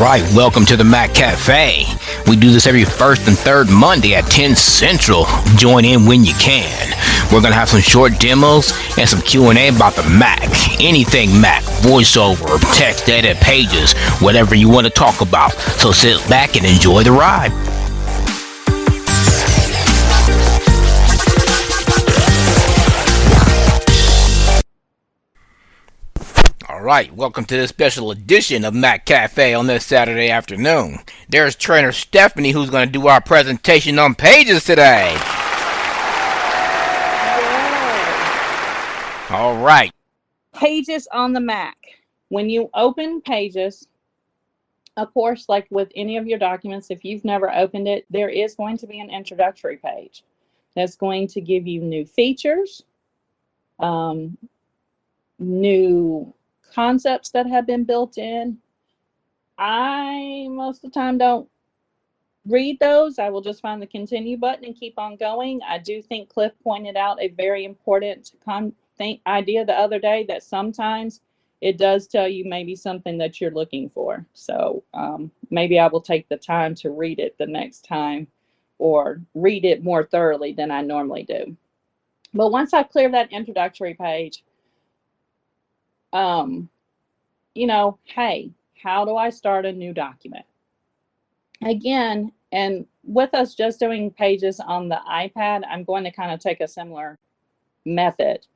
right, welcome to the MacCafe. We do this every first and third Monday at 10 Central. Join in when you can. We're going to have some short demos and some Q&A about the Mac. Anything Mac, voiceover, text edit, pages, whatever you want to talk about. So sit back and enjoy the ride. All right, welcome to this special edition of MacCafe on this Saturday afternoon. There's trainer Stephanie who's going to do our presentation on pages today. Yay. All right. Pages on the Mac. When you open Pages, of course, like with any of your documents, if you've never opened it, there is going to be an introductory page that's going to give you new features, new concepts that have been built in. I most of the time don't read those. I will just find the continue button and keep on going. I do think Cliff pointed out a very important idea the other day, that sometimes it does tell you maybe something that you're looking for. So maybe I will take the time to read it the next time, or read it more thoroughly than I normally do. But once I clear that introductory page, hey, how do I start a new document? Again, and with us just doing Pages on the iPad, I'm going to kind of take a similar method.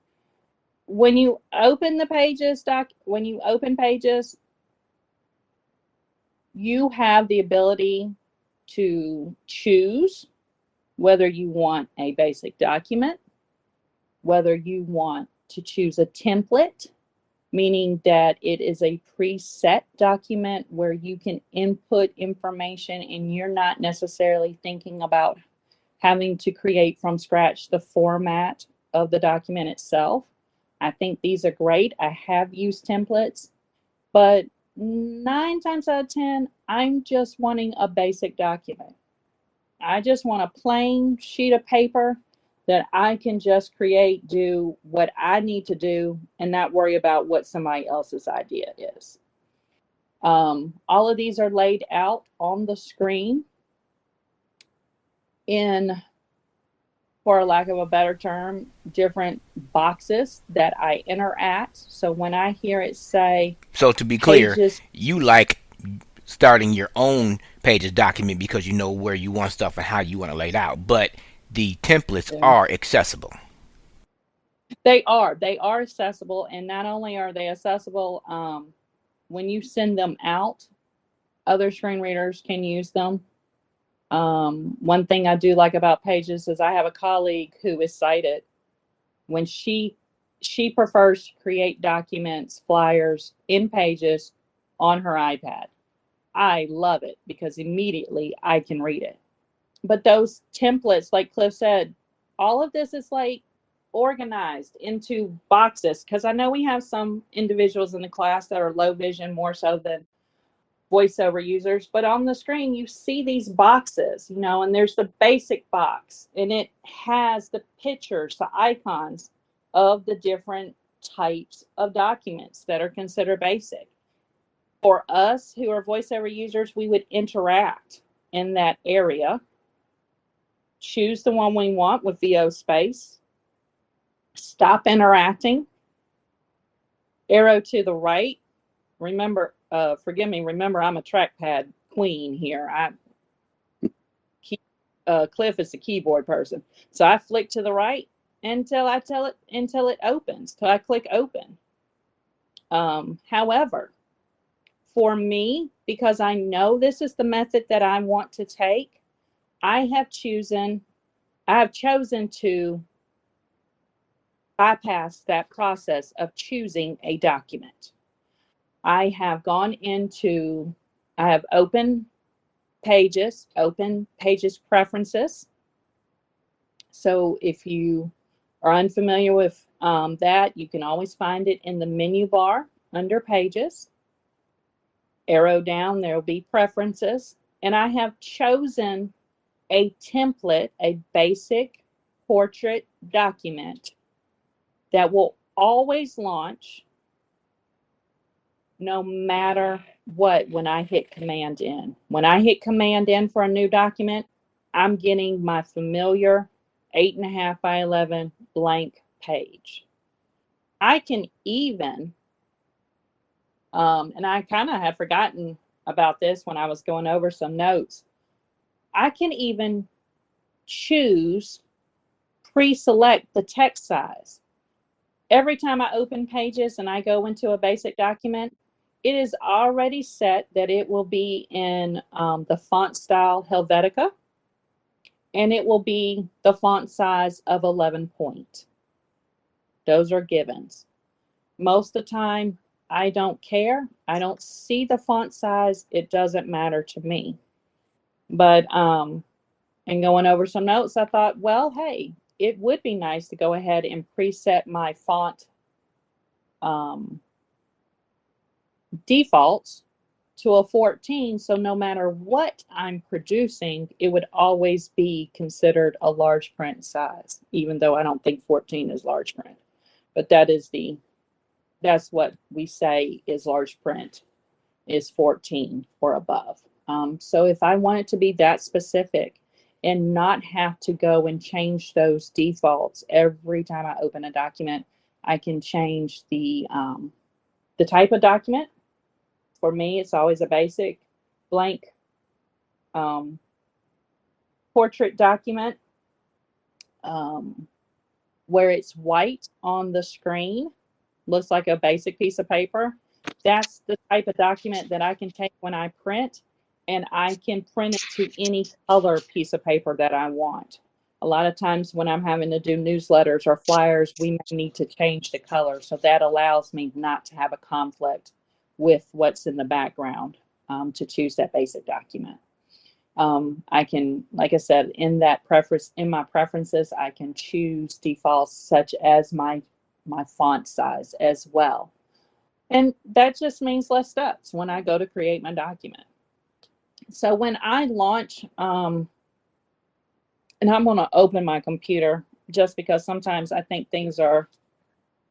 When you open the Pages Pages, you have the ability to choose whether you want a basic document, whether you want to choose a template, meaning that it is a preset document where you can input information and you're not necessarily thinking about having to create from scratch the format of the document itself. I think these are great. I have used templates, but 9 times out of 10, I'm just wanting a basic document. I just want a plain sheet of paper that I can just create, do what I need to do, and not worry about what somebody else's idea is. All of these are laid out on the screen in, for lack of a better term, different boxes that I interact. So when I hear it say... So to be clear, you like starting your own Pages document because you know where you want stuff and how you want to lay it out. But the templates are accessible. They are accessible, and not only are they accessible, when you send them out, other screen readers can use them. One thing I do like about Pages is I have a colleague who is sighted. When she prefers to create documents, flyers in Pages on her iPad. I love it because immediately I can read it. But those templates, like Cliff said, all of this is like organized into boxes, because I know we have some individuals in the class that are low vision more so than voiceover users, but on the screen you see these boxes, and there's the basic box, and it has the pictures, the icons of the different types of documents that are considered basic. For us who are voiceover users, we would interact in that area, choose the one we want with VO space, stop interacting, arrow to the right. Remember, forgive me, remember I'm a trackpad queen here. Cliff is the keyboard person. So I flick to the right until it opens, till I click open. However, for me, because I know this is the method that I want to take, I have chosen to bypass that process of choosing a document. I have opened Pages preferences. So if you are unfamiliar with that, you can always find it in the menu bar under Pages. Arrow down, there will be preferences, and I have chosen a template, a basic portrait document that will always launch no matter what when I hit Command N. When I hit Command N for a new document, I'm getting my familiar 8.5 by 11 blank page. I can even, and I kind of had forgotten about this when I was going over some notes, I can even choose, pre-select the text size. Every time I open Pages and I go into a basic document, it is already set that it will be in the font style Helvetica, and it will be the font size of 11 point. Those are givens. Most of the time, I don't care. I don't see the font size. It doesn't matter to me. But and going over some notes, I thought, well, hey, it would be nice to go ahead and preset my font defaults to a 14, so no matter what I'm producing, it would always be considered a large print size, even though I don't think 14 is large print. But that's what we say is large print, is 14 or above. So if I want it to be that specific and not have to go and change those defaults every time I open a document, I can change the type of document. For me, it's always a basic blank portrait document where it's white on the screen, looks like a basic piece of paper. That's the type of document that I can take when I print, and I can print it to any color piece of paper that I want. A lot of times when I'm having to do newsletters or flyers, we may need to change the color, so that allows me not to have a conflict with what's in the background to choose that basic document. I can, like I said, in my preferences, I can choose defaults such as my font size as well. And that just means less steps when I go to create my document. So when I launch, and I'm going to open my computer just because sometimes I think things are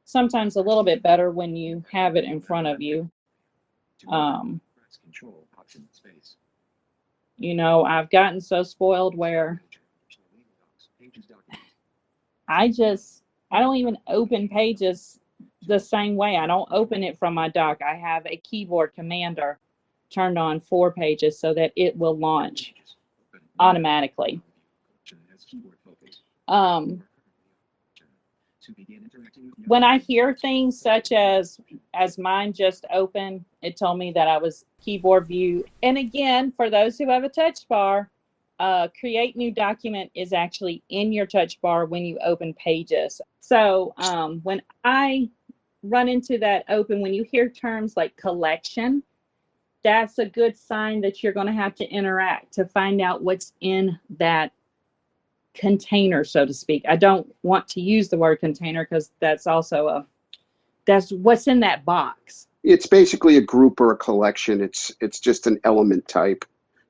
sometimes a little bit better when you have it in front of you. You know, I've gotten so spoiled where I don't even open Pages the same way. I don't open it from my dock. I have a keyboard commander turned on for Pages so that it will launch automatically. When I hear things such as mine just opened, it told me that I was keyboard view. And again, for those who have a touch bar, create new document is actually in your touch bar when you open Pages. So when I run into that open, when you hear terms like collection, that's a good sign that you're going to have to interact to find out what's in that container, so to speak. I don't want to use the word container because that's what's in that box. It's basically a group or a collection. It's just an element type.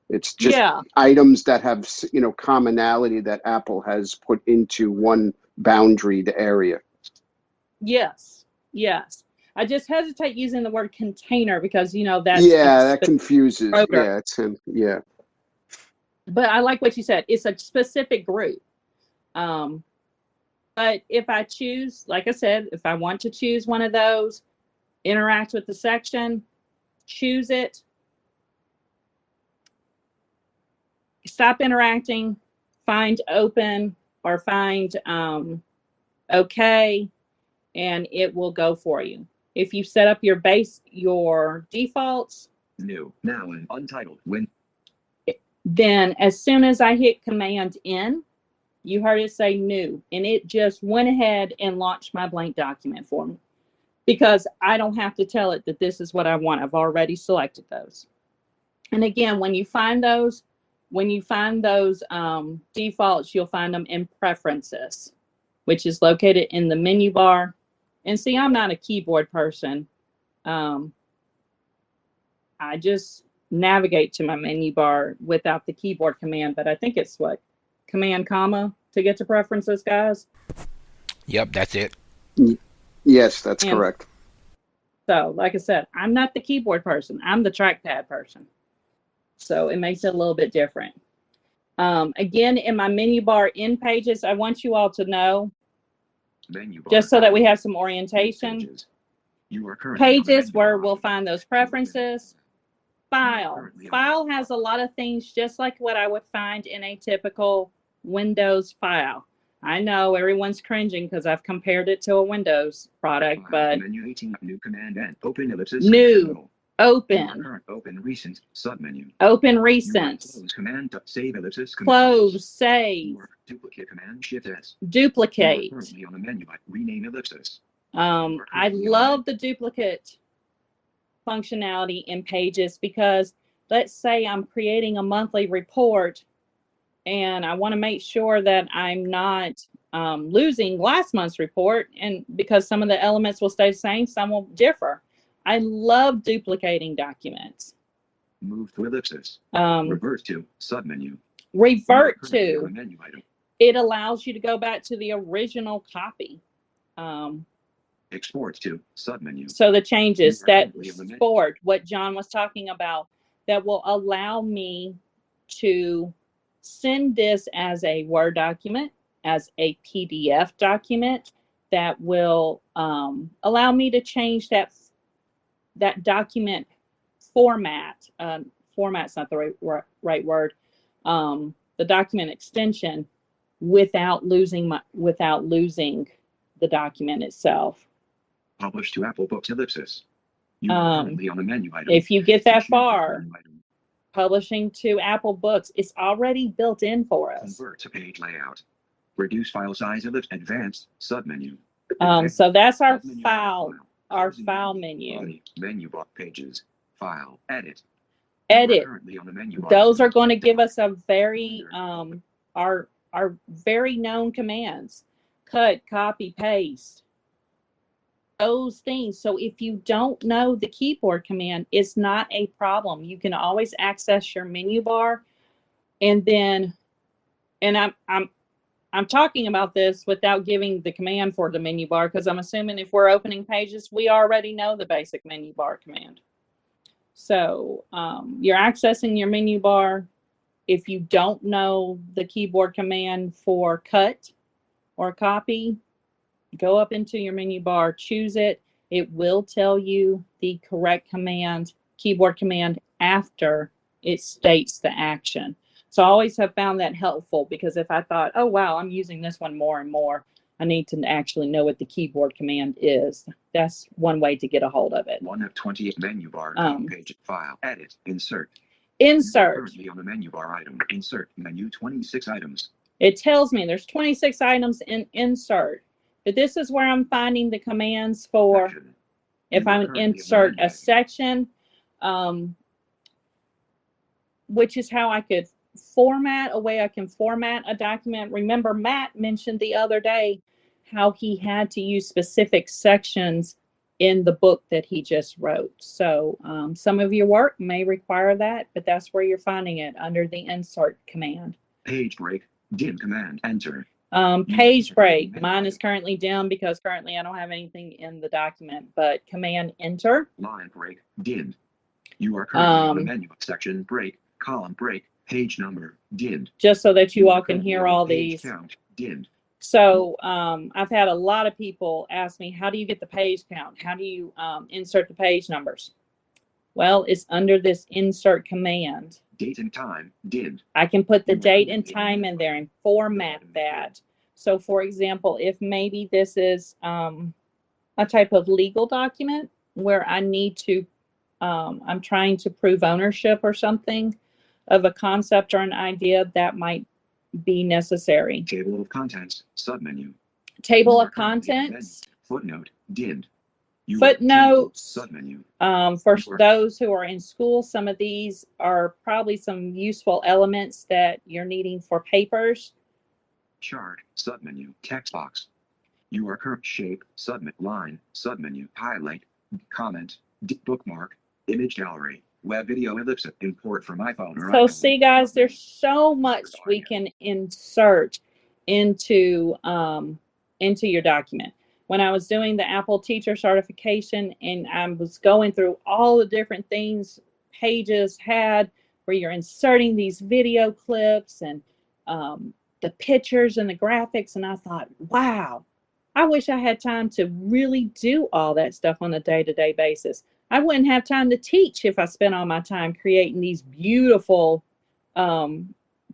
It's just items that have, commonality that Apple has put into one boundaried area. Yes. I just hesitate using the word container because, that's... Yeah, that confuses. Yeah. But I like what you said. It's a specific group. But if I choose, like I said, if I want to choose one of those, interact with the section, choose it, stop interacting, find open or find okay, and it will go for you. If you set up your defaults, new, now in Untitled, then as soon as I hit Command N, you heard it say new, and it just went ahead and launched my blank document for me because I don't have to tell it that this is what I want. I've already selected those. And again, when you find those defaults, you'll find them in Preferences, which is located in the menu bar. And see, I'm not a keyboard person. I just navigate to my menu bar without the keyboard command, but I think it's Command comma to get to Preferences, guys. Yep, that's it. Yes, that's correct. So, like I said, I'm not the keyboard person. I'm the trackpad person. So it makes it a little bit different. Again, in my menu bar in Pages, I want you all to know, just so that we have some orientation. Pages, where we'll find those preferences. File. File has a lot of things just like what I would find in a typical Windows file. I know everyone's cringing because I've compared it to a Windows product, but Menu 18, new command and open ellipsis. New, open, Current, open recent, submenu. open recent, Close command, save ellipsis. close, save, Duplicate command, shift S. duplicate. Currently on the menu, rename ellipsis. I love the duplicate functionality in Pages because let's say I'm creating a monthly report and I want to make sure that I'm not losing last month's report, and because some of the elements will stay the same, some will differ. I love duplicating documents. Move to ellipsis. Revert to submenu. Revert to. Menu item. It allows you to go back to the original copy. Export to submenu. So the changes that export, what John was talking about, that will allow me to send this as a Word document, as a PDF document, that will allow me to change that document format. Format's not the right word. The document extension without losing the document itself. Publish to Apple Books ellipsis. You are currently on the menu item. If you get that far, publishing to Apple Books, it's already built in for us. Convert to page layout. Reduce file size ellipse. Advanced submenu. So that's our file menu. Menu bar, Pages, file, edit. Edit. Currently on the menu bar. Those are going to give us a very our very known commands: cut, copy, paste. Those things. So if you don't know the keyboard command, it's not a problem. You can always access your menu bar, and then, and I'm talking about this without giving the command for the menu bar, because I'm assuming if we're opening Pages, we already know the basic menu bar command. So you're accessing your menu bar. If you don't know the keyboard command for cut or copy, go up into your menu bar, choose it. It will tell you the correct command, keyboard command, after it states the action. So I always have found that helpful, because if I thought, oh, wow, I'm using this one more and more, I need to actually know what the keyboard command is. That's one way to get a hold of it. 1 of 20 menu bar, page, file, edit, insert. Insert. Currently on the menu bar item, insert, menu 26 items. It tells me there's 26 items in insert. But this is where I'm finding the commands for section. If I insert a section, which is how I could format, a way I can format a document. Remember, Matt mentioned the other day how he had to use specific sections in the book that he just wrote. So some of your work may require that, but that's where you're finding it, under the insert command. Page break, dim command, enter. Page break. Mine is currently dim because currently I don't have anything in the document, but command enter. Line break, dimmed. You are currently on the menu section break, column break, page number, dimmed. Just so that you all can hear all these. Count, dimmed. So I've had a lot of people ask me, how do you get the page count? How do you insert the page numbers? Well, it's under this insert command. Date and time, dimmed. I can put the date and time in there and format that. So for example, if maybe this is a type of legal document where I need to, I'm trying to prove ownership or something of a concept or an idea, that might be necessary. Table of contents, submenu. Table of contents. Footnote, dimmed. Footnotes. Submenu. For those who are in school, some of these are probably some useful elements that you're needing for papers. Chart, submenu, text box. You are current shape, submit line, submenu, highlight, comment, bookmark, image gallery, web video ellipsis, import from iPhone or So iPhone. see guys, there's so much we can insert into your document. when I was doing the Apple teacher certification and I was going through all the different things pages had where you're inserting these video clips and the pictures and the graphics, and I thought, wow, I wish I had time to really do all that stuff on a day-to-day basis. I wouldn't have time to teach if I spent all my time creating these beautiful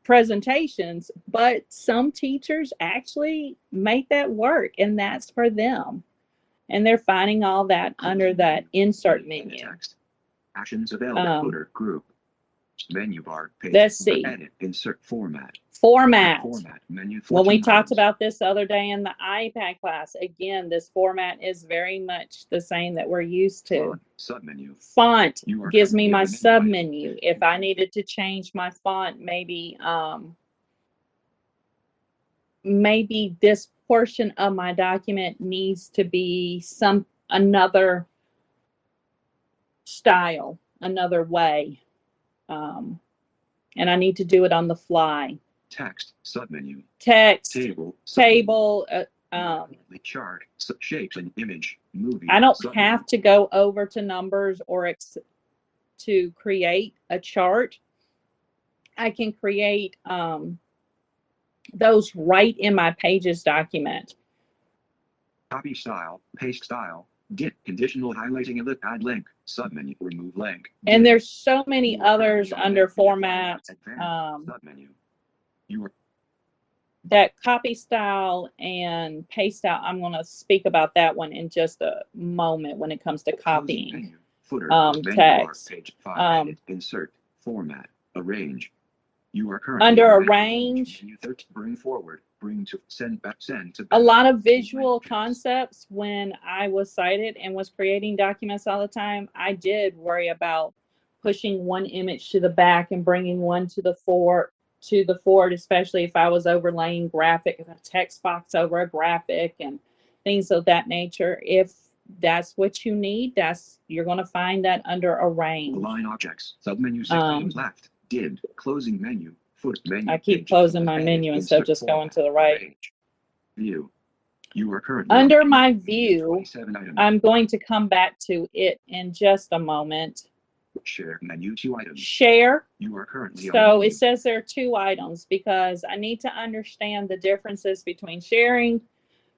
presentations, but some teachers actually make that work, and that's for them. And they're finding all that under that insert menu. Text. Actions available. Footer group. Menu bar. Page. Let's see. Edit. Insert format. Format. Format. Menu. When we 14 talked items. about this the other day in the iPad class, again, this format is very much the same that we're used to. Font. Submenu. Font You are gives me currently my on the sub menu menu. If I needed to change my font, maybe this portion of my document needs to be another style, another way, and I need to do it on the fly. Text. Submenu. Text. Table. Table. Chart. Shapes and image. Movie. I don't submenu. have to go over to numbers or to create a chart. I can create those right in my Pages document. Copy style. Paste style. Dip. Conditional highlighting. Add link. Submenu. Remove link. And Dip. there's so many You are others currently on under menu. format. Advanced. Submenu. You are That copy style and paste style, I'm going to speak about that one in just a moment when it comes to copying. menu. Footer. Text. Menu bar. Page 5. Edit. Insert. Format. Arrange. You are currently Under on arrange. Menu 13. Bring forward. Bring to send back. Send to. A lot of visual Languages. concepts. When I was sighted and was creating documents all the time, I did worry about pushing one image to the back and bringing one to the forward, especially if I was overlaying graphic, a text box over a graphic and things of that nature. If that's what you need, you're going to find that under arrange. Align objects. Submenu 6 items left. Dimmed. Closing menu. Foot menu. I keep Page closing 4. my Edit. menu instead of Insert just going format. to the right. Arrange. View. You are currently Under on my menu view, 27 items. I'm going to come back to it in just a moment. Share menu 2 items. Share. You are currently on So menu. it says there are 2 items because I need to understand the differences between sharing,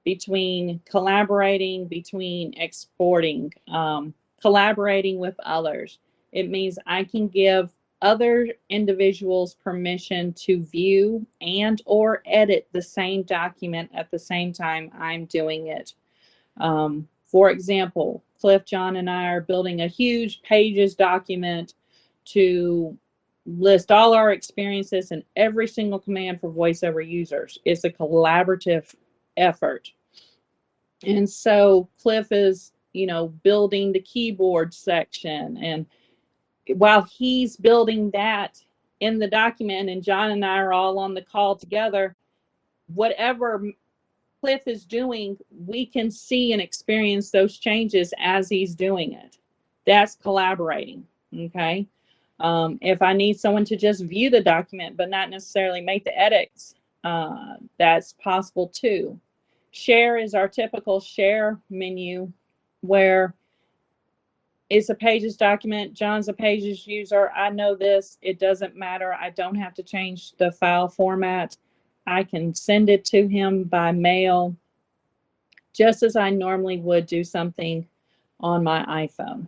between collaborating, between exporting, collaborating with others. It means I can give other individuals permission to view and or edit the same document at the same time I'm doing it. For example, Cliff, John, and I are building a huge Pages document to list all our experiences and every single command for voiceover users. It's a collaborative effort. And so Cliff is, building the keyboard section. And while he's building that in the document and John and I are all on the call together, whatever Cliff is doing, we can see and experience those changes as he's doing it. That's collaborating, okay? If I need someone to just view the document but not necessarily make the edits, that's possible too. Share is our typical share menu where it's a Pages document. John's a Pages user. I know this. It doesn't matter. I don't have to change the file format. I can send it to him by mail just as I normally would do something on my iPhone.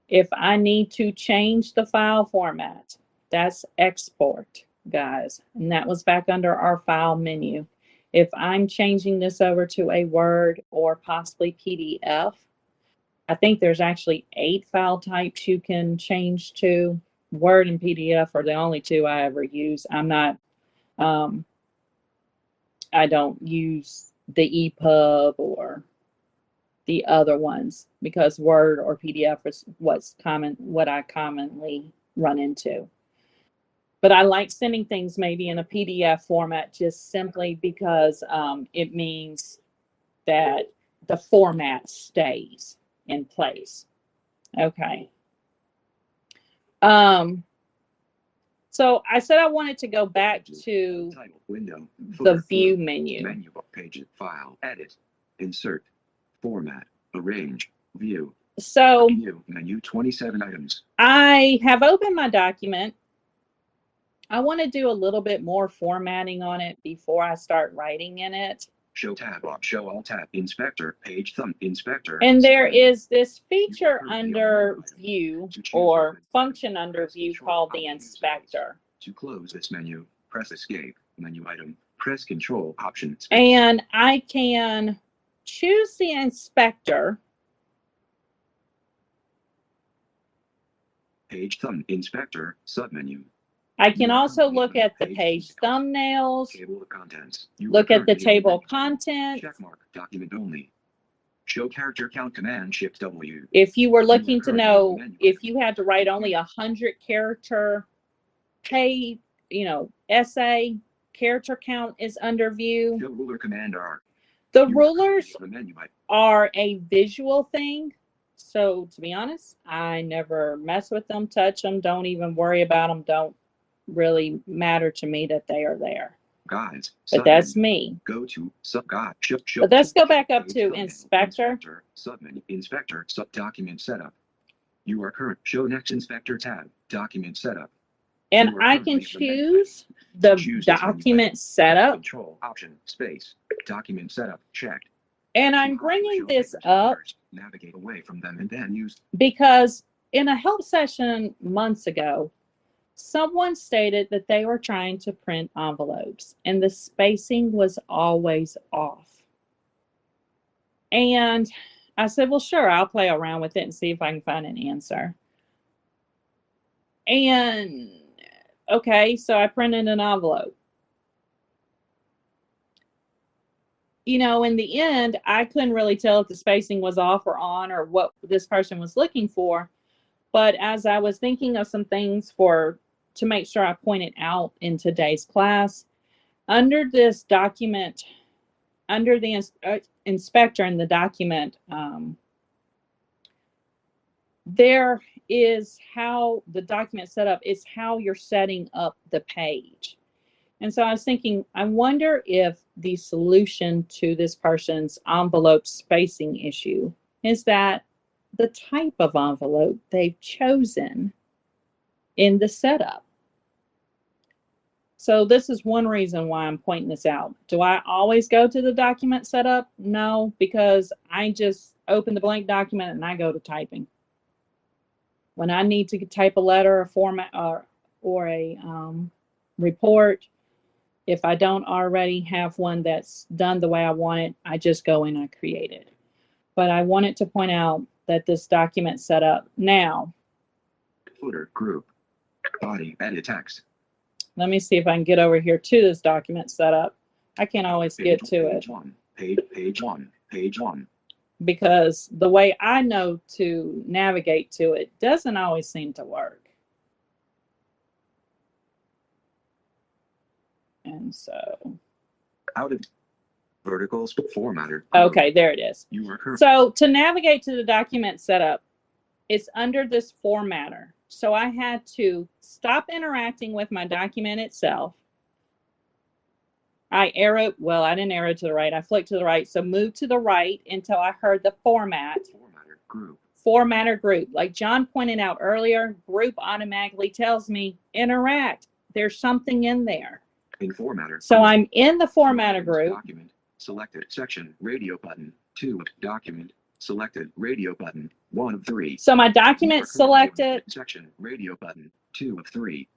If I need to change the file format, that's export, guys. And that was back under our file menu. If I'm changing this over to a Word or possibly PDF, I think there's actually 8 file types you can change to. Word and PDF are the only 2 I ever use. I don't use the EPUB or the other ones because Word or PDF is what I commonly run into. But I like sending things maybe in a PDF format just simply because it means that the format stays in place. Okay. So I said I wanted to go back to Title window. the view menu. Menu bar. Page file. Edit. Insert. Format. Arrange. View. So View. Menu 27 items. I have opened my document. I want to do a little bit more formatting on it before I start writing in it. Show tab. Show all tab. Inspector. Page thumb. Inspector. And there is this feature under view or function under view called the inspector. To close this menu, press escape. Menu item. Press control option. Space. And I can choose the inspector. Page thumb. Inspector. Submenu. I can also look at the page thumbnails, Table of contents. look at the table of contents. Checkmark. Document only. Show character count. Command Shift W. If you were looking to know if you had to write only 100 character page, essay, character count is under view. Show ruler. Command R. The rulers are a visual thing. So to be honest, I never mess with them, touch them, don't even worry about them, don't really matter to me that they are there. Guides. But that's me. Go to sub guide. But let's go back up to inspector. Submenu. Inspector. Sub document setup. You are current. Show next inspector tab. Document setup. And I can choose the document setup. Control option space. Document setup checked. And I'm bringing this up. Navigate away from them and then use. Because in a help session months ago, someone stated that they were trying to print envelopes and the spacing was always off. And I said, well, sure, I'll play around with it and see if I can find an answer. And okay, so I printed an envelope. In the end, I couldn't really tell if the spacing was off or on or what this person was looking for. But as I was thinking of some things to make sure I pointed out in today's class, under this document, under the inspector in the document, there is how the document set up is how you're setting up the page. And so I was thinking, I wonder if the solution to this person's envelope spacing issue is that the type of envelope they've chosen in the setup. So this is one reason why I'm pointing this out. Do I always go to the document setup? No, because I just open the blank document and I go to typing. When I need to type a letter, a format, or a report, if I don't already have one that's done the way I want it, I just go and I create it. But I wanted to point out that this document setup now. Footer, group, body, edit text. Let me see if I can get over here to this document setup. I can't always get to it. Page one. Because the way I know to navigate to it doesn't always seem to work. And so. Out of verticals formatter. Okay, there it is. You are correct. So to navigate to the document setup, it's under this formatter. So I had to stop interacting with my document itself. I didn't arrow to the right. I flicked to the right. So move to the right until I heard the format. Formatter group. Formatter group. Like John pointed out earlier, group automatically tells me interact. There's something in there. In formatter. So I'm in the formatter group. Document. Selected section. Radio button. 2 of document. Selected radio button. 1 of 3. So my document selected. Section. Radio button. 2 of 3.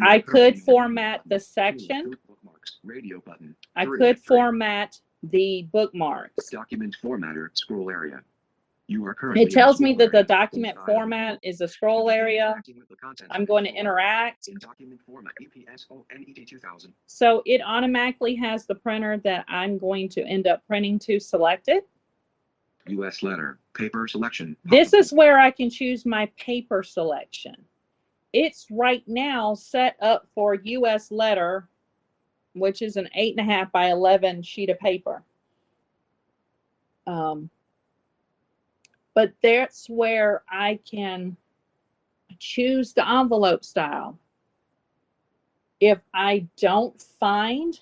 I could format the section. Bookmarks. Radio button. I could format the bookmarks. Document formatter. Scroll area. You are currently. It tells me that the document format is a scroll area. I'm going to interact. In document format. EPSONET 2000. So it automatically has the printer that I'm going to end up printing to selected. U.S. letter. Paper selection. This is where I can choose my paper selection. It's right now set up for U.S. letter, which is an 8.5 by 11 sheet of paper. But that's where I can choose the envelope style. If I don't find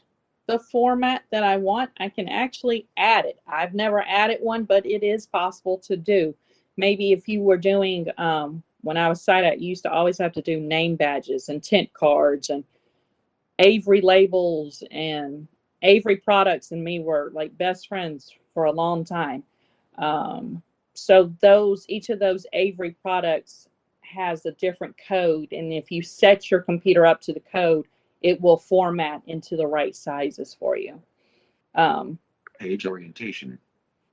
the format that I want, I can actually add it. I've never added one, but it is possible to do. Maybe if you were doing, when I was site out, you used to always have to do name badges and tint cards, and Avery labels, and Avery Products and me were like best friends for a long time. So each of those Avery products has a different code, and if you set your computer up to the code, it will format into the right sizes for you. Page orientation.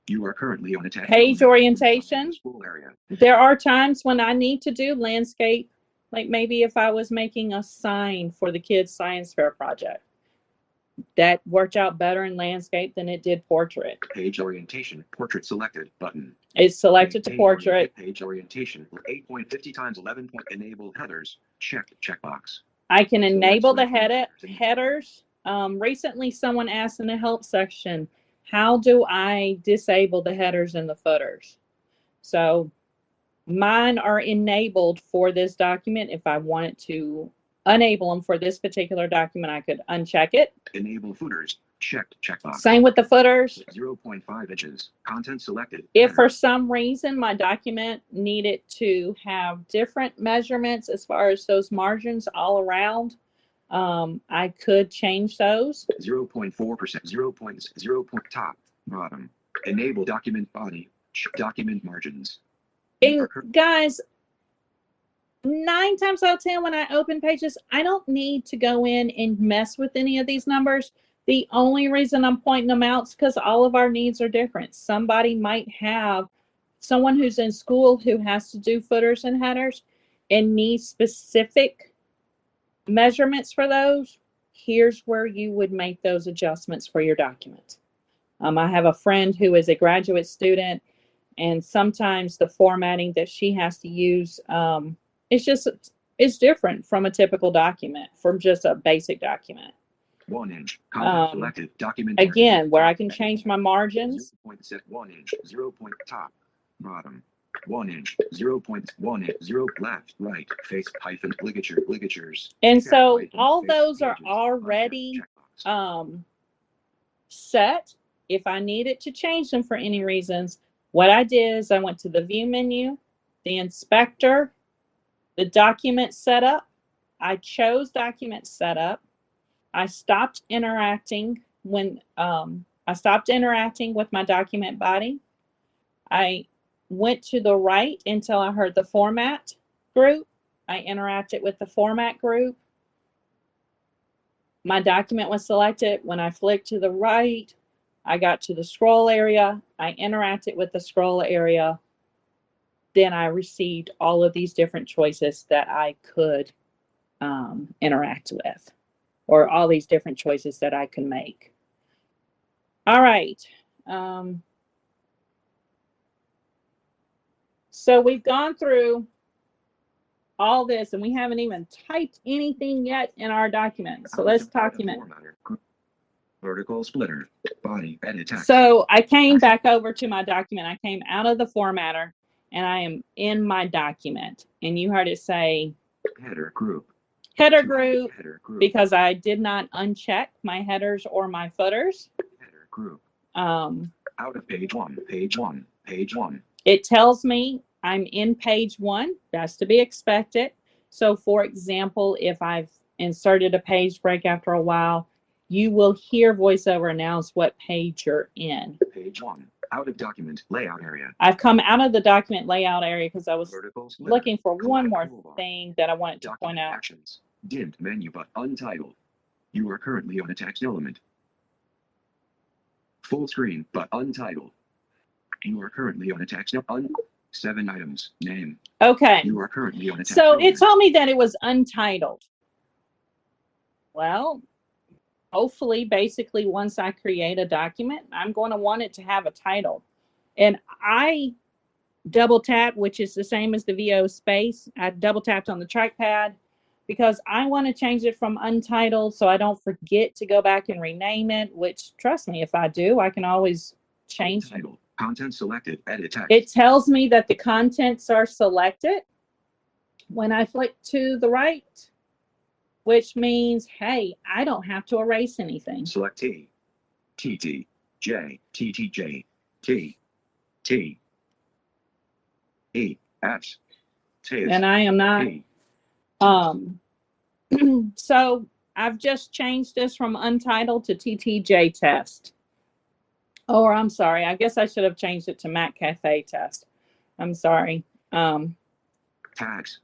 You are currently on a text Page orientation. School area. There are times when I need to do landscape, like maybe if I was making a sign for the kids' science fair project. That worked out better in landscape than it did portrait. Page orientation, portrait selected button. It's selected to portrait. Page orientation, 8.50 times 11 point enable headers, checkbox. I can enable the headers. Recently someone asked in the help section, how do I disable the headers and the footers? So mine are enabled for this document. If I wanted to enable them for this particular document, I could uncheck it. Enable footers, checkbox. Same with the footers. 0.5 inches, content selected. If for some reason my document needed to have different measurements as far as those margins all around, I could change those. 0.4%, 0.0 top, bottom. Enable document body, document margins. And guys, 9 times out of 10 when I open pages, I don't need to go in and mess with any of these numbers. The only reason I'm pointing them out is because all of our needs are different. Somebody might have someone who's in school who has to do footers and headers and needs specific measurements for those. Here's where you would make those adjustments for your document. I have a friend who is a graduate student, and sometimes the formatting that she has to use, it's different from a typical document, from just a basic document. 1 inch, content selected, document again, margins, where I can change my margins. 0.1 inch, 0. Top, bottom, 1 inch, 0.1 inch, 0 left, right, face hyphen ligatures. And check, so hyphen, all face, those are pages, already checkbox. Set. If I needed to change them for any reasons, what I did is I went to the view menu, the inspector, the document setup. I chose document setup. I stopped interacting with my document body. I went to the right until I heard the format group. I interacted with the format group. My document was selected. When I flicked to the right, I got to the scroll area. I interacted with the scroll area. Then I received all of these different choices that I could interact with, or all these different choices that I can make. All right. So we've gone through all this, and we haven't even typed anything yet in our document. So let's document. Vertical splitter, body, edit text. So I came back over to my document. I came out of the formatter, and I am in my document. And you heard it say header group. Header group, because I did not uncheck my headers or my footers. Header group. Out of page 1, page 1, page 1. It tells me I'm in page 1. That's to be expected. So for example, if I've inserted a page break after a while, you will hear VoiceOver announce what page you're in. Page 1, out of document layout area. I've come out of the document layout area because I was looking for one more thing that I wanted to point out. Actions, dimmed menu but untitled. You are currently on a text element. Full screen but untitled. You are currently on a text 7 items, name. Okay. You are currently on a text so element. it told me that it was untitled. Well, hopefully, basically, once I create a document, I'm going to want it to have a title. And I double tap, which is the same as the VO space. I double tapped on the trackpad because I want to change it from untitled so I don't forget to go back and rename it, which, trust me, if I do, I can always change it. Content selected, edit text. It tells me that the contents are selected. When I flick to the right, which means, hey, I don't have to erase anything. Select T, TT, J, TTJ, T, T, E, S, T, And I am not. P. So I've just changed this from Untitled to TTJ test. Or I'm sorry, I guess I should have changed it to MacCafe test. I'm sorry. Tags.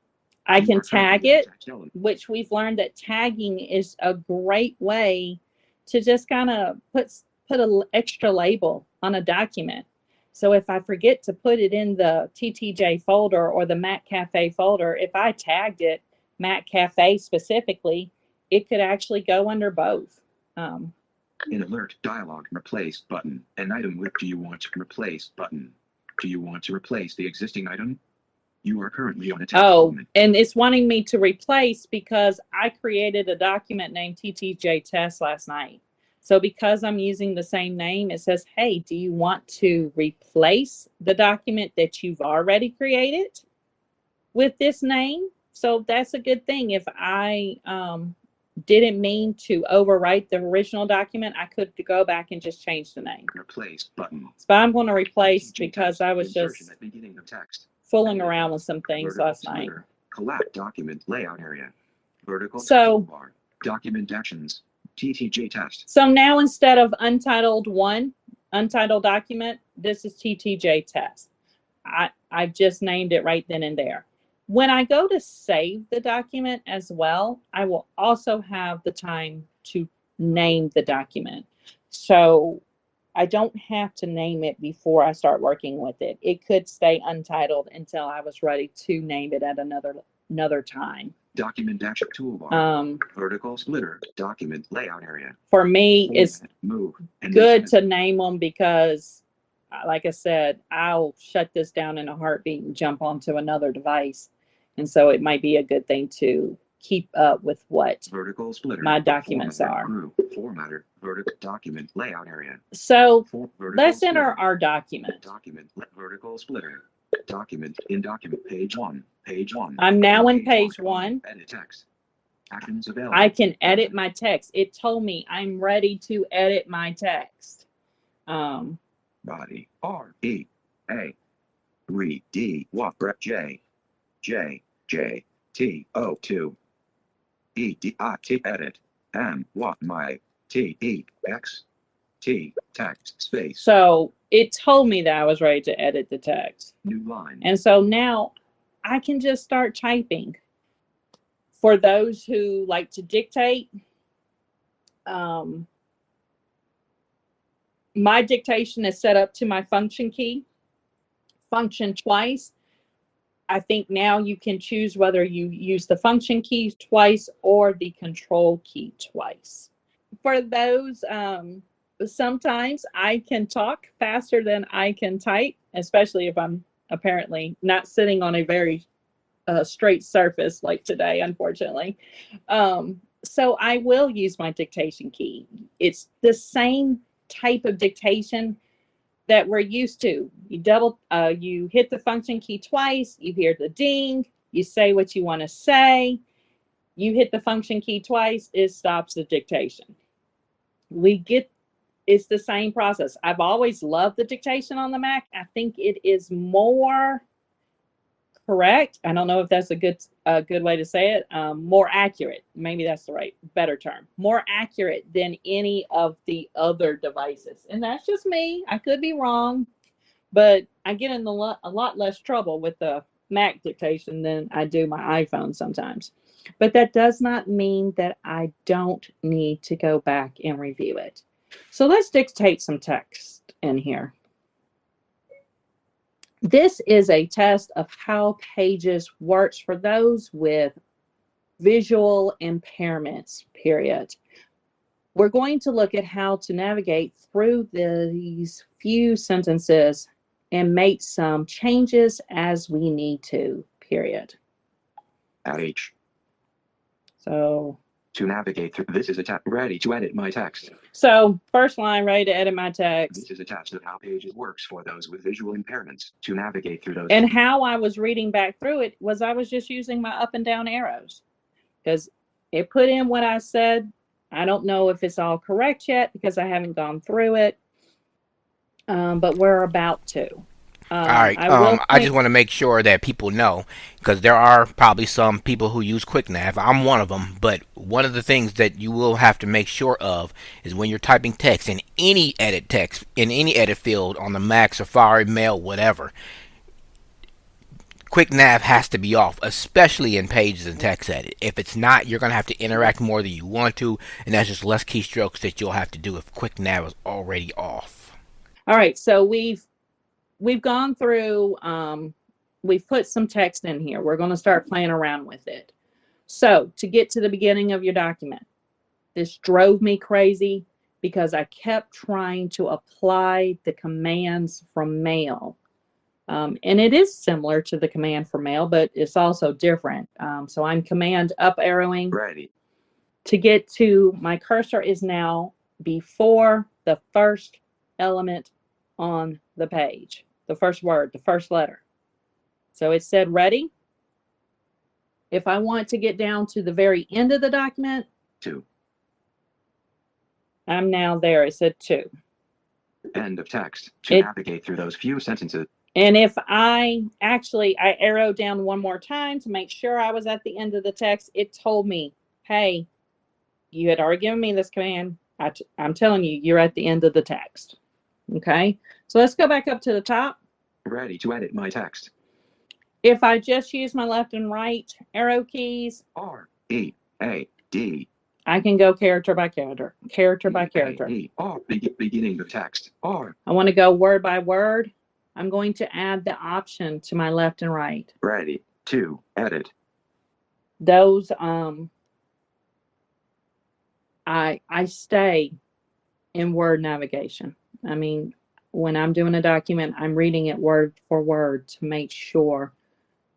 I can tag it, which we've learned that tagging is a great way to just kind of put an extra label on a document. So if I forget to put it in the TTJ folder or the MacCafe folder, if I tagged it MacCafe specifically, it could actually go under both. In alert dialog, replace button. An item with do you want to replace button. Do you want to replace the existing item? You are currently on a text document. And it's wanting me to replace because I created a document named TTJ test last night. So because I'm using the same name, it says, hey, do you want to replace the document that you've already created with this name? So that's a good thing. If I didn't mean to overwrite the original document, I could go back and just change the name. Replace button. So I'm going to replace TTJ because text. I was just Insertion at beginning of text. fooling around with some things Vertical last night. slider. Collapse document layout area. Vertical So toolbar. Document actions. TTJ test. So now instead of Untitled 1, Untitled document, this is TTJ test. I've just named it right then and there. When I go to save the document as well, I will also have the time to name the document. So I don't have to name it before I start working with it. It could stay untitled until I was ready to name it at another time. Document action toolbar. Vertical splitter. Document layout area. For me, it's move and good to name them because, like I said, I'll shut this down in a heartbeat and jump onto another device. And so it might be a good thing to keep up with what vertical splitter. My documents are. Formatter. Vertical document layout area. So let's enter our document. Document vertical splitter. Document in document page 1. Page 1. I'm now in page 1. Edit text. Actions available. I can edit my text. It told me I'm ready to edit my text. Body R E A 3 D what J J J T O 2 E D I T edit M what my T E X T text space. So it told me that I was ready to edit the text. New line. And so now I can just start typing. For those who like to dictate, my dictation is set up to my function key, function twice. I think now you can choose whether you use the function key twice or the control key twice. For those, sometimes I can talk faster than I can type, especially if I'm apparently not sitting on a very straight surface like today, unfortunately. So I will use my dictation key. It's the same type of dictation that we're used to. You hit the function key twice, you hear the ding, you say what you want to say, you hit the function key twice, it stops the dictation. It's the same process. I've always loved the dictation on the Mac. I think it is more correct. I don't know if that's a good way to say it. More accurate. Maybe that's the better term. More accurate than any of the other devices. And that's just me. I could be wrong, but I get in a lot less trouble with the Mac dictation than I do my iPhone sometimes. But that does not mean that I don't need to go back and review it. So let's dictate some text in here. This is a test of how Pages works for those with visual impairments, period. We're going to look at how to navigate through these few sentences and make some changes as we need to, period. At H. So to navigate through, this is a tab ready to edit my text. So first line, ready to edit my text. This is a test of how Pages works for those with visual impairments to navigate through those. And how I was reading back through it was I was just using my up and down arrows because it put in what I said. I don't know if it's all correct yet because I haven't gone through it, but we're about to. All right. I will I just want to make sure that people know, because there are probably some people who use QuickNav. I'm one of them. But one of the things that you will have to make sure of is when you're typing text in any edit field on the Mac, Safari, Mail, whatever, QuickNav has to be off, especially in Pages and Text Edit. If it's not, you're going to have to interact more than you want to, and that's just less keystrokes that you'll have to do if QuickNav is already off. All right. So we've gone through, we've put some text in here. We're going to start playing around with it. So to get to the beginning of your document, this drove me crazy because I kept trying to apply the commands from Mail. And it is similar to the command for Mail, but it's also different. So I'm command up arrowing. Ready. To get to, my cursor is now before the first element on the page, the first word, the first letter. So it said ready. If I want to get down to the very end of the document, 2. I'm now there. It said 2. End of text. To navigate through those few sentences. And if I arrowed down one more time to make sure I was at the end of the text, it told me, hey, you had already given me this command. I'm telling you, you're at the end of the text. Okay, so let's go back up to the top. Ready to edit my text. If I just use my left and right arrow keys, R, E, A, D. I can go character by character, character by character. E, R, beginning of text. R. I want to go word by word. I'm going to add the option to my left and right. Ready to edit. Those, I stay in word navigation. I mean, when I'm doing a document, I'm reading it word for word to make sure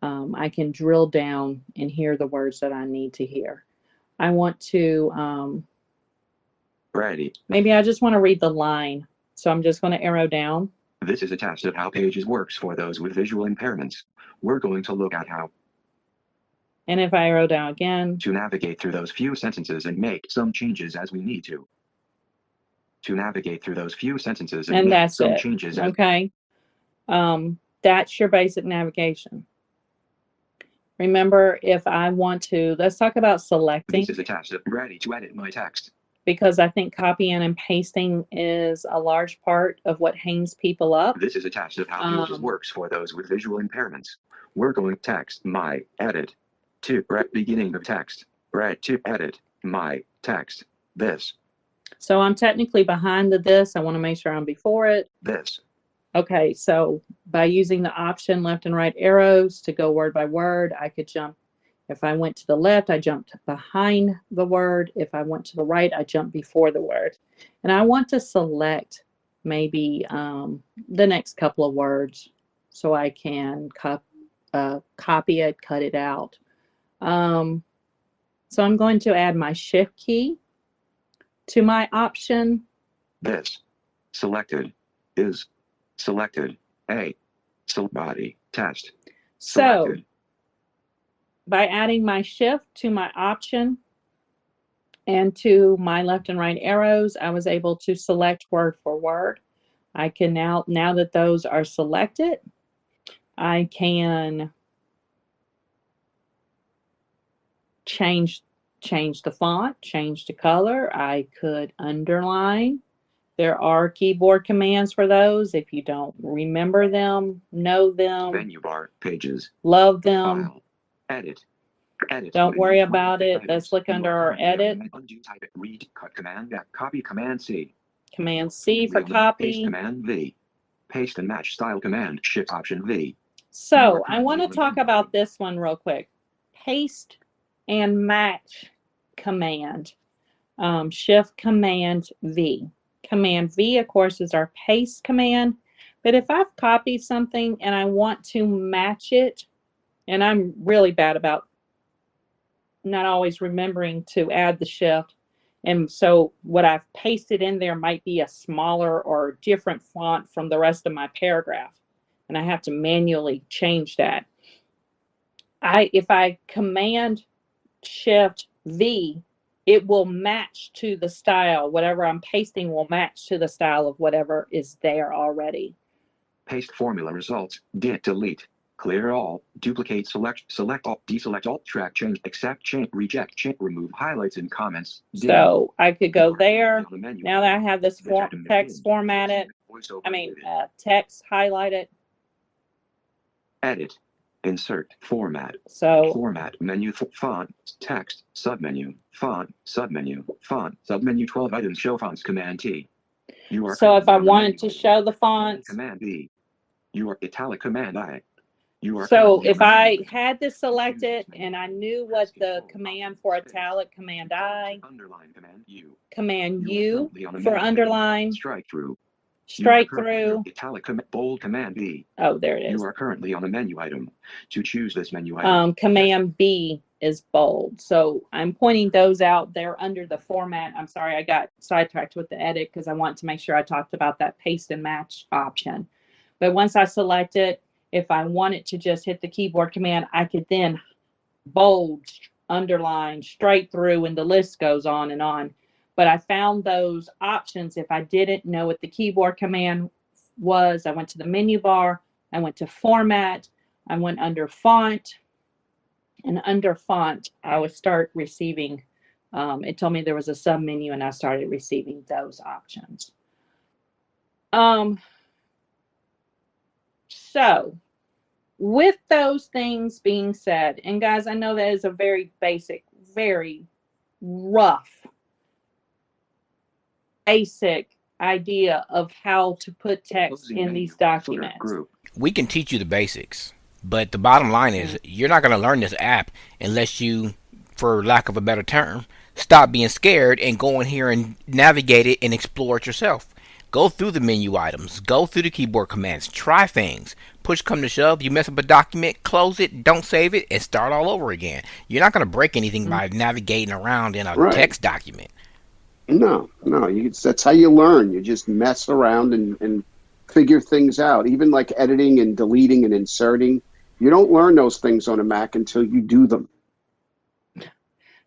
I can drill down and hear the words that I need to hear. I want to, Ready. Maybe I just want to read the line. So I'm just going to arrow down. This is a test of how Pages works for those with visual impairments. We're going to look at how. And if I arrow down again. To navigate through those few sentences and make some changes as we need to. To navigate through those few sentences and make some changes. Okay. That's your basic navigation. Remember, if I want to, let's talk about selecting. This is a test of ready to edit my text. Because I think copying and pasting is a large part of what hangs people up. This is a test of how Pages works for those with visual impairments. We're going to text my edit to beginning of text. Right to edit my text. This. So I'm technically behind the this. I want to make sure I'm before it. This. Okay, so by using the option left and right arrows to go word by word, I could jump. If I went to the left, I jumped behind the word. If I went to the right, I jumped before the word. And I want to select maybe the next couple of words so I can copy it, cut it out. So I'm going to add my shift key to my option. This. Selected. Is. Selected. A. Body. Test. Selected. So by adding my shift to my option and to my left and right arrows, I was able to select word for word. I can now that those are selected, I can change the font, change the color. I could underline. There are keyboard commands for those. If you don't remember them, know them. Menu bar, Pages. Love them. File. Edit. Edit. Don't worry about it. Let's look under our edit. Undo, type it, read, cut command, copy command C. Command C for copy. Paste command V. Paste and match style command, shift option V. So I want to talk about this one real quick. Paste and match command. Shift command V. Command V, of course, is our paste command. But if I've copied something and I want to match it, and I'm really bad about not always remembering to add the shift, and so what I've pasted in there might be a smaller or different font from the rest of my paragraph, and I have to manually change that. If I command shift V, it will match to the style. Whatever I'm pasting will match to the style of whatever is there already. Paste formula results. Delete. Clear all. Duplicate. Select all. Deselect all. Track. Change. Accept. Change. Reject. Change. Remove highlights and comments. So I could go there. Now that I have this text formatted, text highlighted. Edit. Insert. Format. So format. Menu. Font. Text. Submenu. Font. Submenu. Font. Submenu. 12 items. Show fonts. Command T. So if I wanted to show the fonts. Command B. You are italic. Command I. So if I had this selected and I knew what the command for italic, Command I, underline, Command U for underline, strike through, italic, bold, Command B. Oh, there it is. You are currently on a menu item. To choose this menu item, Command B is bold. So I'm pointing those out. They're under the format. I'm sorry, I got sidetracked with the edit because I want to make sure I talked about that paste and match option. But once I select it, if I wanted to just hit the keyboard command, I could then bold, underline, straight through, and the list goes on and on. But I found those options if I didn't know what the keyboard command was. I went to the menu bar, I went to format, I went under font, and under font, I would start receiving, it told me there was a sub menu and I started receiving those options. So with those things being said, and guys, I know that is a very basic, very rough, basic idea of how to put text in these documents. We can teach you the basics, but the bottom line is you're not going to learn this app unless you, for lack of a better term, stop being scared and go in here and navigate it and explore it yourself. Go through the menu items, go through the keyboard commands, try things. Push come to shove, you mess up a document, close it, don't save it, and start all over again. You're not going to break anything by navigating around in a text document. No, that's how you learn. You just mess around and figure things out. Even like editing and deleting and inserting, you don't learn those things on a Mac until you do them.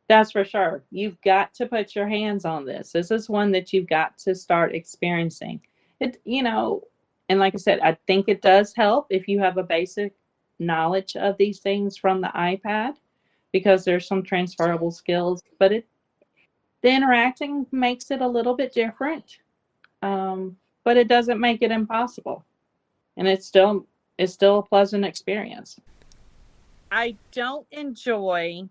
That's for sure. You've got to put your hands on this. This is one that you've got to start experiencing. It, and like I said, I think it does help if you have a basic knowledge of these things from the iPad, because there's some transferable skills, but the interacting makes it a little bit different, but it doesn't make it impossible. And it's still a pleasant experience. I don't enjoy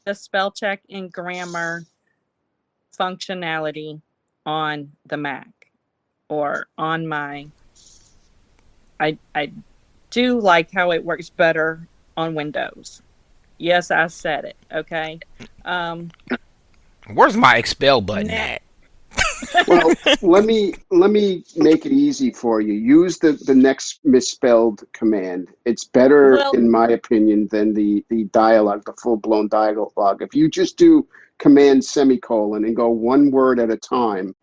the spell check and grammar functionality on the Mac or on my. I do like how it works better on Windows. Yes, I said it. Okay. Where's my expel button at? Well, let me make it easy for you. Use the next misspelled command. It's better, in my opinion, than the dialogue, the full-blown dialogue. If you just do command semicolon and go one word at a time,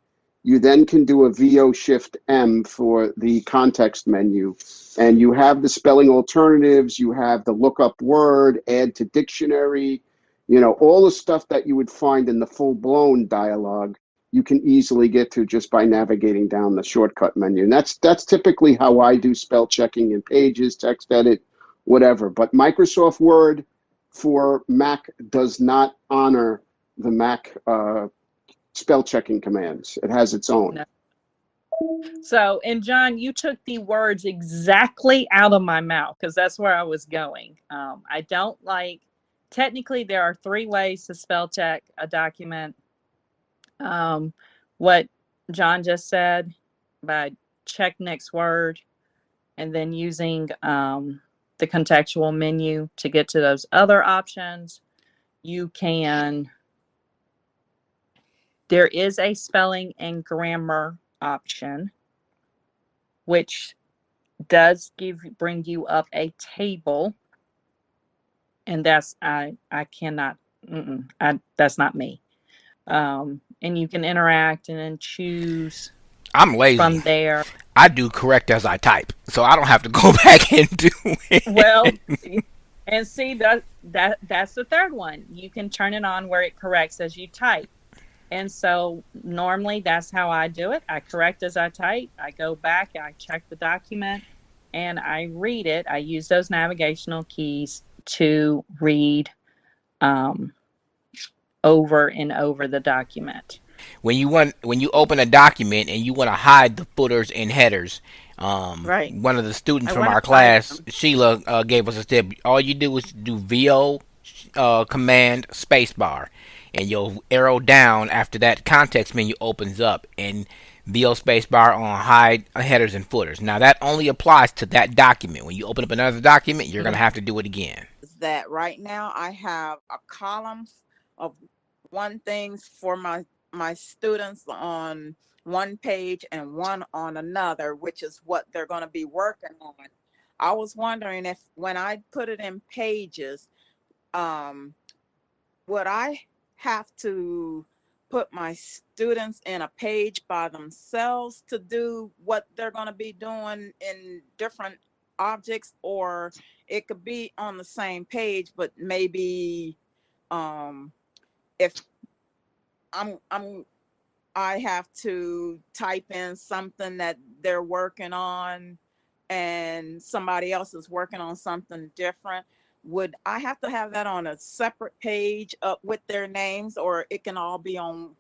you then can do a VO Shift M for the context menu, and you have the spelling alternatives. You have the lookup word, add to dictionary, all the stuff that you would find in the full-blown dialogue. You can easily get to just by navigating down the shortcut menu. And that's typically how I do spell checking in Pages, text edit, whatever. But Microsoft Word for Mac does not honor the Mac spell checking commands. It has its own. No. So, and John, you took the words exactly out of my mouth because that's where I was going. I don't like, technically there are 3 ways to spell check a document. What John just said, by check next word and then using the contextual menu to get to those other options. There is a spelling and grammar option, which does bring you up a table, and that's I cannot, that's not me. And you can interact and then choose. I'm lazy. From there. I do correct as I type, so I don't have to go back and do it. Well, And see, that's the third one. You can turn it on where it corrects as you type. And so normally that's how I do it. I correct as I type. I go back, I check the document, and I read it. I use those navigational keys to read over and over the document. When you open a document and you want to hide the footers and headers, Right. one of the students I from want our to hide class, them. Sheila, gave us a step. All you do is do VO command spacebar, and you'll arrow down after that context menu opens up, and VO spacebar on hide headers and footers. Now that only applies to that document. When you open up another document, you're gonna have to do it again. Is that right now I have a column of one things for my students on one page and one on another, which is what they're going to be working on. I was wondering if when I put it in pages, would I have to put my students in a page by themselves to do what they're going to be doing in different objects, or it could be on the same page, but maybe if I have to type in something that they're working on and somebody else is working on something different, would I have to have that on a separate page with their names, or it can all be on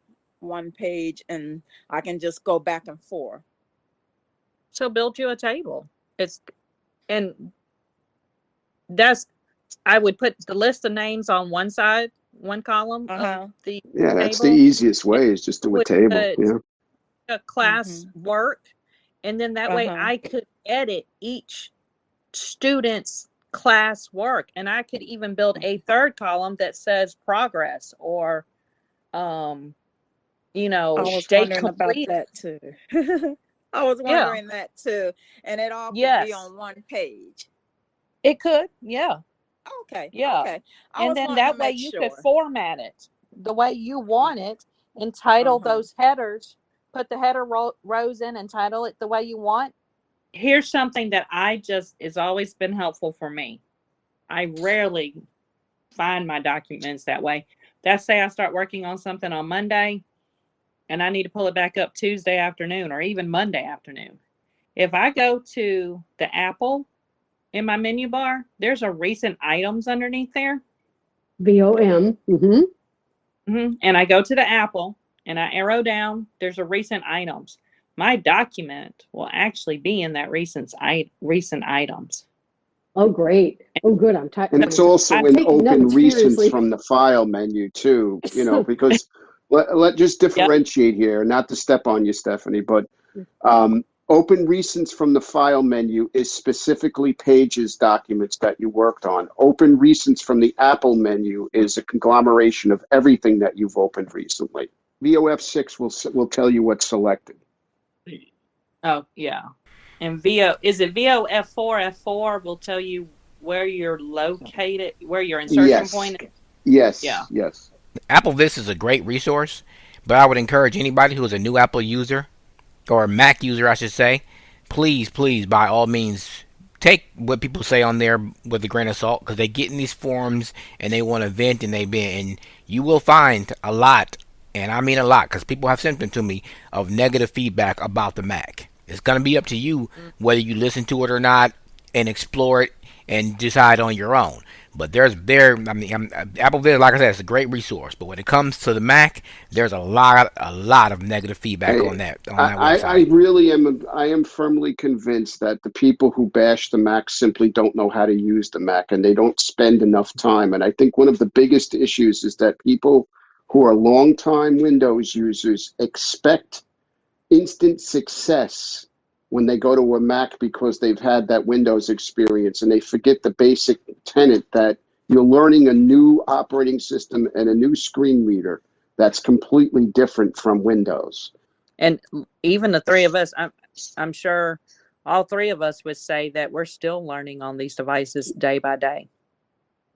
one page and I can just go back and forth? So build you a table. And that's, I would put the list of names on one side, one column of the Yeah, that's the table. easiest way is just do a Would table. put Yeah. a class work, and then that way I could edit each student's class work, and I could even build a third column that says progress or I was state wondering about complete. that too. I was Yeah. wondering that too. And it all could be Yes. on one page. It could. Yeah. Okay. Yeah. Okay. I And was then wanting to that way make you could sure. format it the way you want it, and title those headers, put the header rows in and title it the way you want. Here's something that has always been helpful for me. I rarely find my documents that way. Let's say I start working on something on Monday and I need to pull it back up Tuesday afternoon or even Monday afternoon. If I go to the Apple in my menu bar, there's a recent items underneath there. VOM. And I go to the Apple and I arrow down, there's a recent items. My document will actually be in that recent items. Oh, great. Oh, good. I'm And it's also in taking open notes recents furiously. from the file menu too, because let just differentiate here, not to step on you, Stephanie, but open recents from the file menu is specifically pages documents that you worked on. Open recents from the Apple menu is a conglomeration of everything that you've opened recently. VOF6 will tell you what's selected. Oh, yeah. And is it VOF4? F4 will tell you where you're located, where your insertion point is. Yes. Yeah. Yes. Apple This is a great resource, but I would encourage anybody who is a new Apple user, or a Mac user, I should say, please, by all means, take what people say on there with a grain of salt, because they get in these forums and they want to vent, and you will find a lot, and I mean a lot, because people have sent them to me, of negative feedback about the Mac. It's going to be up to you whether you listen to it or not and explore it and decide on your own. But Apple Viz, like I said, it's a great resource. But when it comes to the Mac, there's a lot of negative feedback on that website. I really am. I am firmly convinced that the people who bash the Mac simply don't know how to use the Mac, and they don't spend enough time. And I think one of the biggest issues is that people who are longtime Windows users expect instant success when they go to a Mac because they've had that Windows experience, and they forget the basic tenet that you're learning a new operating system and a new screen reader that's completely different from Windows. And even the three of us, I'm sure all three of us would say that we're still learning on these devices day by day.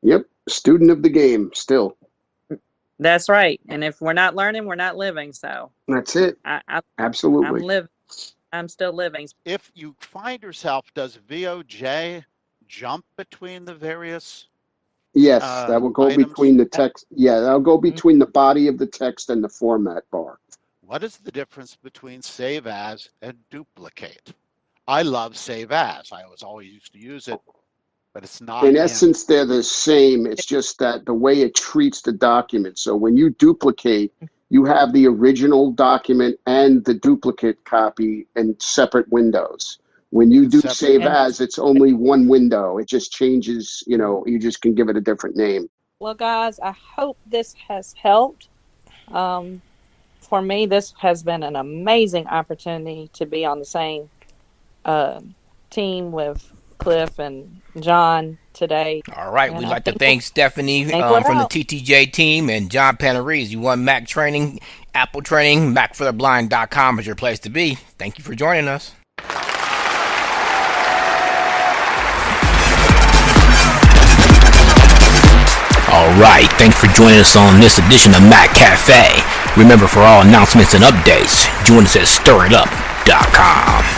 Yep, student of the game still. That's right. And if we're not learning, we're not living. So that's it. Absolutely. I'm living. I'm still living. If you find yourself, does VOJ jump between the various Yes, that will go items? between the text. Yeah, that'll go between the body of the text and the format bar. What is the difference between save as and duplicate? I love save as. I was always used to use it, but it's not In in. essence, they're the same. It's just that the way it treats the document. So when you duplicate, you have the original document and the duplicate copy in separate windows. When you do Separate. save as, it's only one window. It just changes, you just can give it a different name. Well, guys, I hope this has helped. For me, this has been an amazing opportunity to be on the same team with Cliff and John today. All right, And we'd I like to think thank Stephanie think we're from the out. TTJ team and John Panarese. You want Mac training, Apple training, MacForTheBlind.com is your place to be. Thank you for joining us. All right, thanks for joining us on this edition of MacCafe. Remember, for all announcements and updates, join us at StirItUp.com.